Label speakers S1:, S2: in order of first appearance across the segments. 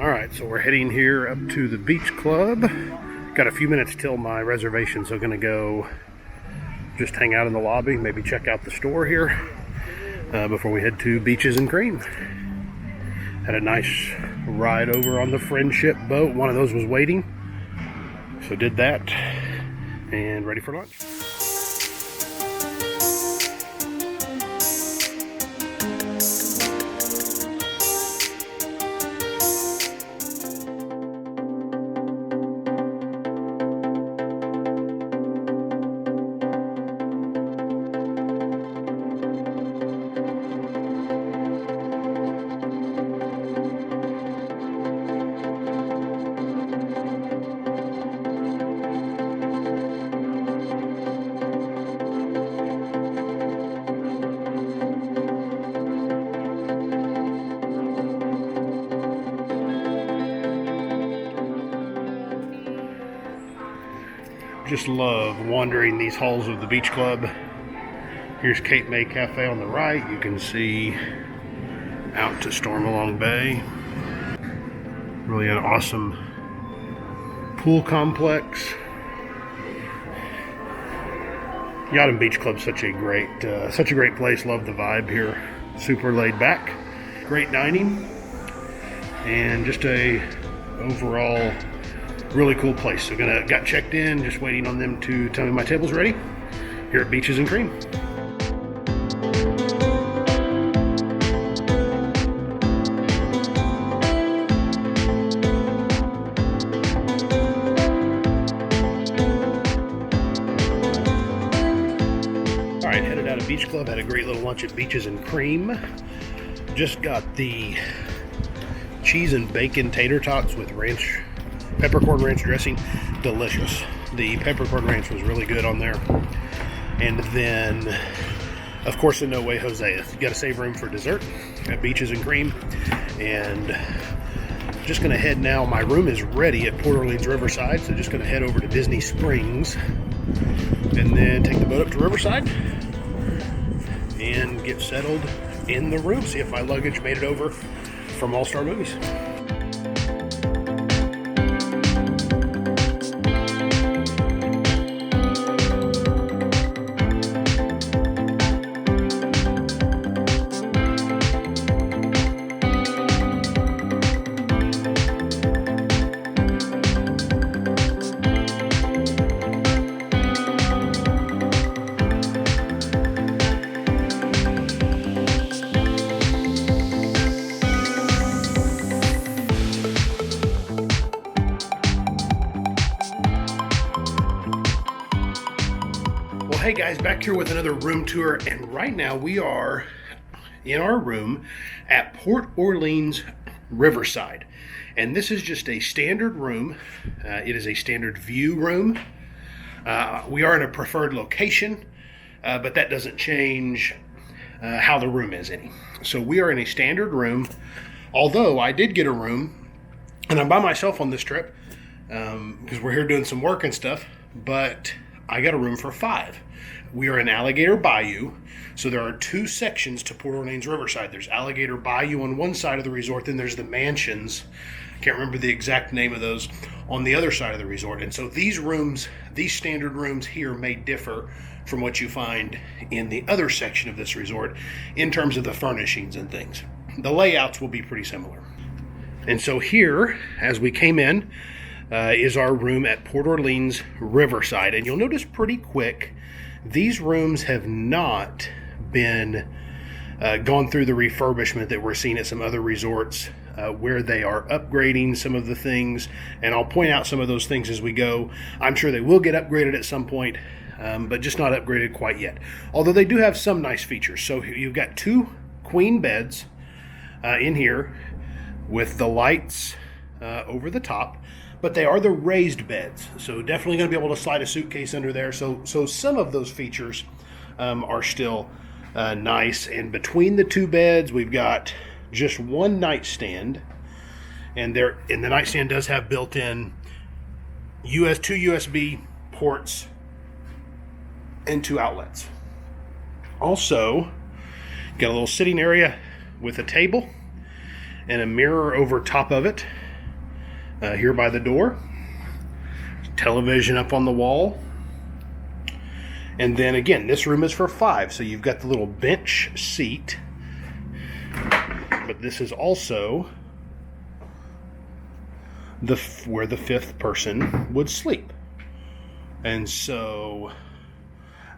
S1: Alright, so we're heading here up to the beach club. Got a few minutes till my reservation, so gonna go just hang out in the lobby, maybe check out the store here before we head to Beaches and Cream. Had a nice ride over on the Friendship boat. One of those was waiting, so did that, and ready for lunch. Just love wandering these halls of the beach club. Here's Cape May Cafe on the right. You can see out to Stormalong Bay. Really an awesome pool complex. Yacht Beach Club, such a great place. Love the vibe here. Super laid back, great dining, and just a overall really cool place. So got checked in, just waiting on them to tell me my table's ready here at Beaches and Cream. All right, headed out of Beach Club, had a great little lunch at Beaches and Cream. Just got the cheese and bacon tater tots with peppercorn ranch dressing. Delicious. The peppercorn ranch was really good on there. And then, of course, in no way Jose. You got to save room for dessert at Beaches and Cream. And just going to head now. My room is ready at Port Orleans Riverside, so just going to head over to Disney Springs and then take the boat up to Riverside and get settled in the room. See if my luggage made it over from All Star Movies. Hey guys, back here with another room tour, and right now we are in our room at Port Orleans Riverside, and this is just a standard room. It is a standard view room. We are in a preferred location, but that doesn't change how the room is any. So we are in a standard room, although I did get a room, and I'm by myself on this trip because we're here doing some work and stuff, but I got a room for 5. We are in Alligator Bayou, so there are 2 sections to Port Orleans Riverside. There's Alligator Bayou on one side of the resort, then there's the mansions. Can't remember the exact name of those on the other side of the resort. And so these rooms, these standard rooms here may differ from what you find in the other section of this resort in terms of the furnishings and things. The layouts will be pretty similar. And so here, as we came in, is our room at Port Orleans Riverside. And you'll notice pretty quick, these rooms have not been gone through the refurbishment that we're seeing at some other resorts where they are upgrading some of the things. And I'll point out some of those things as we go. I'm sure they will get upgraded at some point, but just not upgraded quite yet. Although they do have some nice features. So you've got 2 queen beds in here with the lights over the top. But they are the raised beds, so definitely going to be able to slide a suitcase under there. So some of those features are still nice. And between the 2 beds, we've got just 1 nightstand, and the nightstand does have built-in 2 USB ports and 2 outlets. Also, got a little sitting area with a table and a mirror over top of it. here by the door. Television up on the wall. And then again, this room is for 5, so you've got the little bench seat. But this is also where the 5th person would sleep. And so,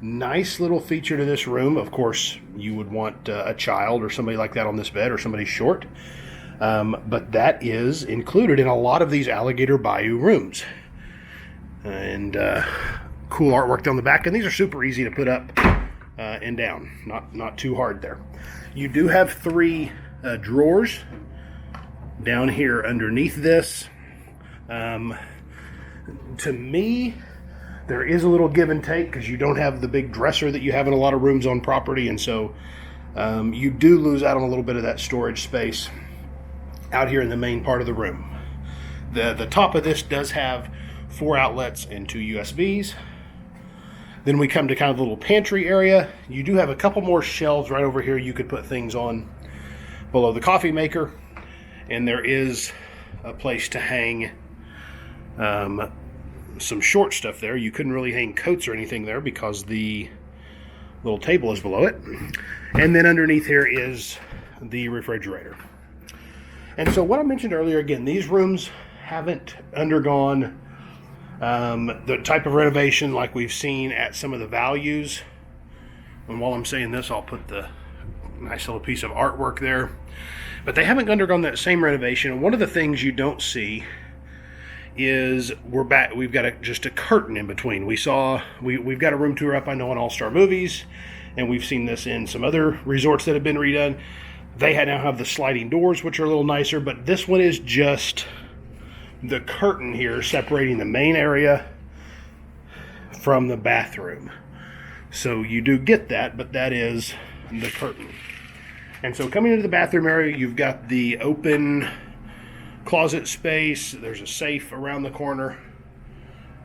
S1: nice little feature to this room. Of course, you would want a child or somebody like that on this bed, or somebody short. But that is included in a lot of these Alligator Bayou rooms. And cool artwork down the back, and these are super easy to put up and down. Not too hard there. You do have 3 drawers down here underneath this. To me, there is a little give and take because you don't have the big dresser that you have in a lot of rooms on property, and so you do lose out on a little bit of that storage space out here in the main part of the room. The top of this does have 4 outlets and 2 USBs. Then we come to kind of the little pantry area. You do have a couple more shelves right over here you could put things on below the coffee maker. And there is a place to hang some short stuff there. You couldn't really hang coats or anything there because the little table is below it. And then underneath here is the refrigerator. And so what I mentioned earlier, again, these rooms haven't undergone the type of renovation like we've seen at some of the values. And while I'm saying this, I'll put the nice little piece of artwork there. But they haven't undergone that same renovation. And one of the things you don't see is we've got just a curtain in between. We've got a room tour up, I know, on All Star Movies, and we've seen this in some other resorts that have been redone. They now have the sliding doors, which are a little nicer, but this one is just the curtain here separating the main area from the bathroom. So you do get that, but that is the curtain. And so coming into the bathroom area, you've got the open closet space. There's a safe around the corner.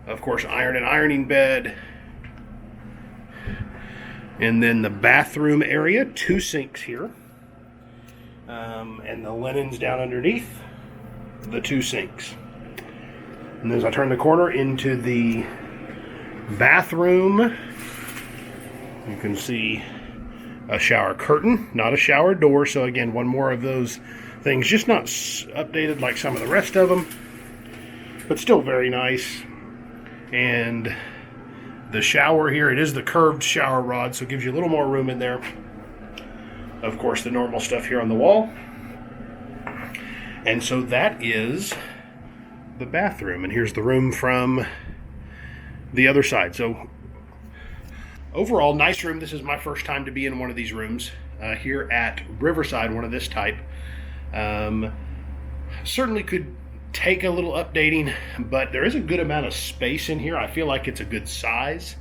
S1: Of course, ironing bed. And then the bathroom area, 2 sinks here. And the linens down underneath the 2 sinks. And as I turn the corner into the bathroom, you can see a shower curtain, not a shower door. So again, one more of those things, just not updated like some of the rest of them, but still very nice. And the shower here, it is the curved shower rod, so it gives you a little more room in there. Of course, the normal stuff here on the wall. And so that is the bathroom. And here's the room from the other side. So overall, nice room. This is my first time to be in one of these rooms here at Riverside, one of this type. Certainly could take a little updating, but there is a good amount of space in here. I feel like it's a good size.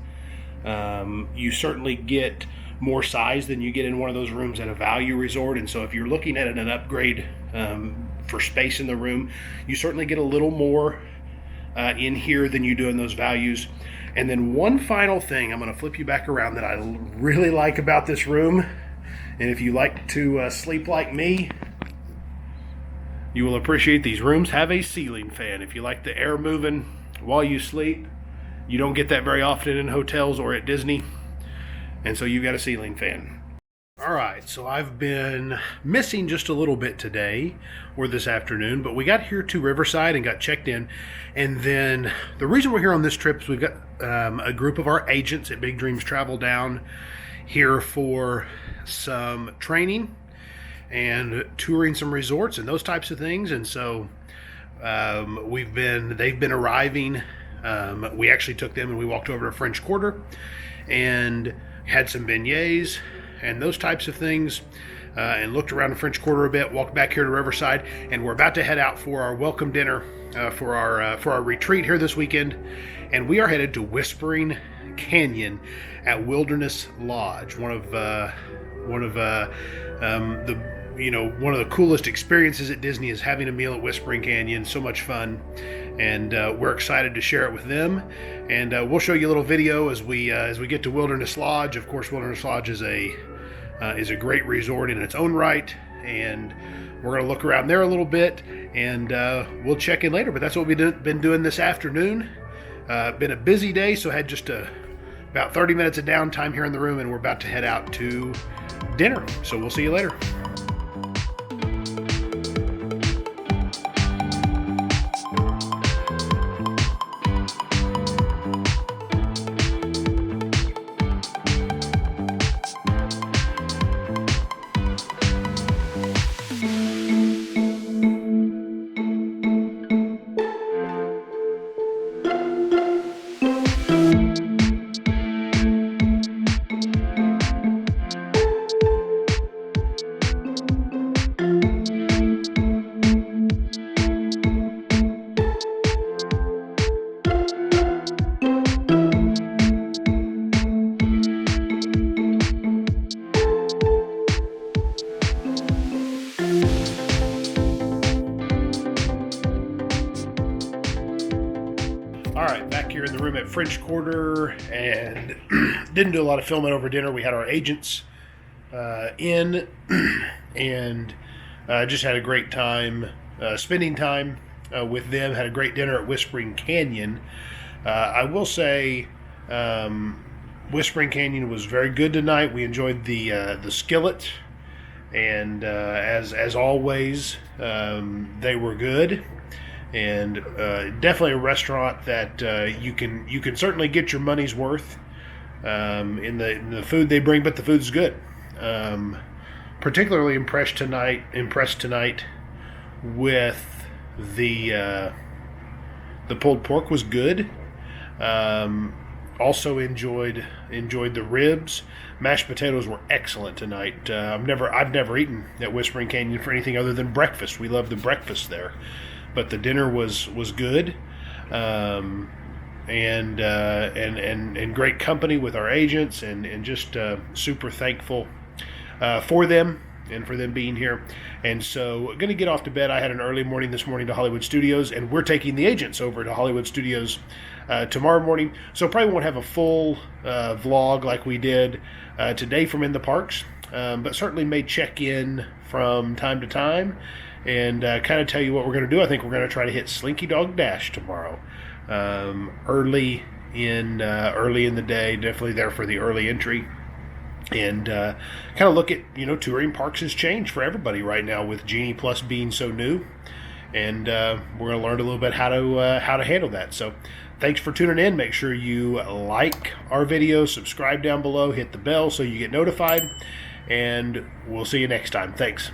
S1: You certainly get more size than you get in one of those rooms at a value resort, and so if you're looking at an upgrade for space in the room, you certainly get a little more in here than you do in those values. And then one final thing, I'm going to flip you back around, that I really like about this room, and if you like to sleep like me, you will appreciate these rooms have a ceiling fan. If you like the air moving while you sleep, you don't get that very often in hotels or at Disney, and so you've got a ceiling fan. All right, so I've been missing just a little bit today or this afternoon, but we got here to Riverside and got checked in. And then the reason we're here on this trip is we've got a group of our agents at Big Dreams Travel down here for some training and touring some resorts and those types of things. And so they've been arriving. We actually took them and we walked over to French Quarter and had some beignets and those types of things, and looked around the French Quarter a bit, walked back here to Riverside, and we're about to head out for our welcome dinner for our retreat here this weekend. And we are headed to Whispering Canyon at Wilderness Lodge, one of the coolest experiences at Disney is having a meal at Whispering Canyon. So much fun, and we're excited to share it with them. And we'll show you a little video as we get to Wilderness Lodge. Of course, Wilderness Lodge is a great resort in its own right, and we're going to look around there a little bit. and we'll check in later. But that's what we've been doing this afternoon. Been a busy day, so I had just about 30 minutes of downtime here in the room, and we're about to head out to dinner. So we'll see you later. All right, back here in the room at French Quarter, and didn't do a lot of filming over dinner. We had our agents in, and just had a great time spending time with them. Had a great dinner at Whispering Canyon. I will say, Whispering Canyon was very good tonight. We enjoyed the skillet, and as always, they were good. And definitely a restaurant that you can certainly get your money's worth in the food they bring, but the food's good. Particularly impressed tonight with the pulled pork was good. Also enjoyed the ribs. Mashed potatoes were excellent tonight. I've never eaten at Whispering Canyon for anything other than breakfast. We love the breakfast there. But the dinner was good, and great company with our agents, and just super thankful for them and for them being here. And so, going to get off to bed. I had an early morning this morning to Hollywood Studios, and we're taking the agents over to Hollywood Studios tomorrow morning. So probably won't have a full vlog like we did today from in the parks, but certainly may check in from time to time. And kind of tell you what we're going to do. I think we're going to try to hit Slinky Dog Dash tomorrow, early in the day. Definitely there for the early entry, and kind of look at touring parks has changed for everybody right now with Genie Plus being so new, and we're going to learn a little bit how to handle that. So thanks for tuning in. Make sure you like our video, subscribe down below, hit the bell so you get notified, and we'll see you next time. Thanks.